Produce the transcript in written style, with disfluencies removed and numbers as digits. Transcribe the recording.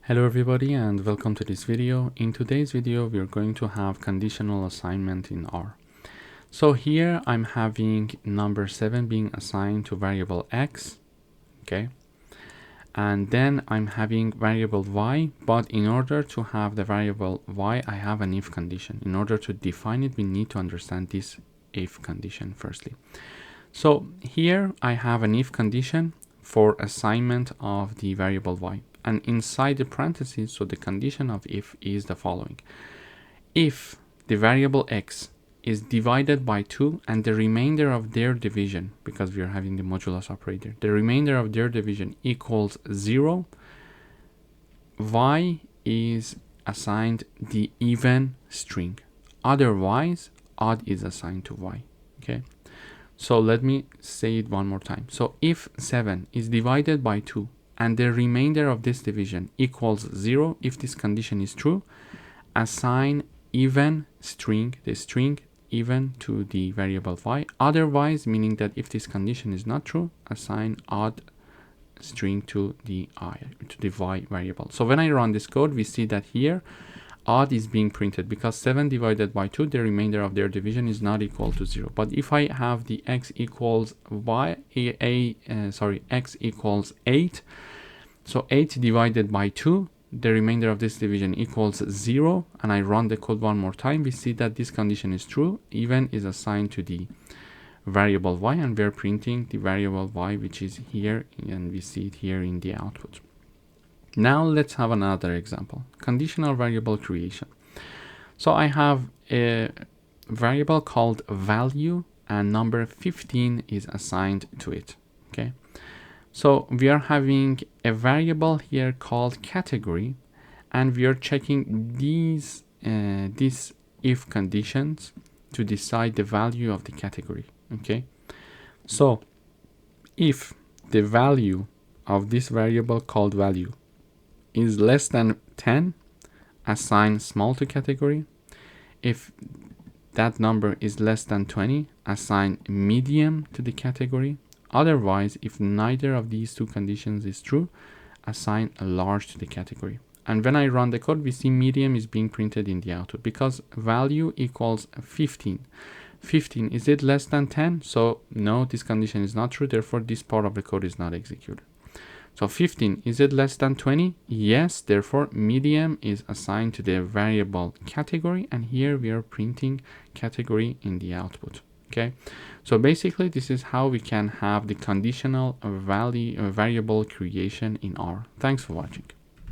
Hello everybody and welcome to this video. In today's video we are going to have conditional assignment in R. So here I'm having number 7 being assigned to variable x, okay, and then I'm having variable y, but in order to have the variable y I have an if condition. In order to define it we need to understand this if condition firstly. So here I have an if condition for assignment of the variable y. And inside the parentheses, so the condition of if is the following. If the variable x is divided by 2 and the remainder of their division, because we are having the modulus operator, the remainder of their division equals 0, y is assigned the even string. Otherwise, odd is assigned to y, okay? So let me say it one more time. So if 7 is divided by 2, and the remainder of this division equals 0, if this condition is true, assign even string, the string even to the variable y. Otherwise, meaning that if this condition is not true, assign odd string to the y variable. So when I run this code, we see that here odd is being printed because 7 divided by 2, the remainder of their division is not equal to 0. But if I have the x equals x equals 8, so 8 divided by 2, the remainder of this division equals 0, and I run the code one more time, we see that this condition is true. Even is assigned to the variable y, and we're printing the variable y, which is here, and we see it here in the output. Now let's have another example, conditional variable creation. So I have a variable called value and number 15 is assigned to it, okay? So we are having a variable here called category, and we are checking these if conditions to decide the value of the category, okay? So if the value of this variable called value is less than 10, assign small to category. If that number is less than 20, assign medium to the category. Otherwise, if neither of these two conditions is true, assign a large to the category. And when I run the code, we see medium is being printed in the output because value equals 15. 15, is it less than 10? So no, this condition is not true. Therefore, this part of the code is not executed. So 15, is it less than 20? Yes, therefore medium is assigned to the variable category, and here we are printing category in the output, okay? So basically this is how we can have the conditional variable creation in R. Thanks for watching.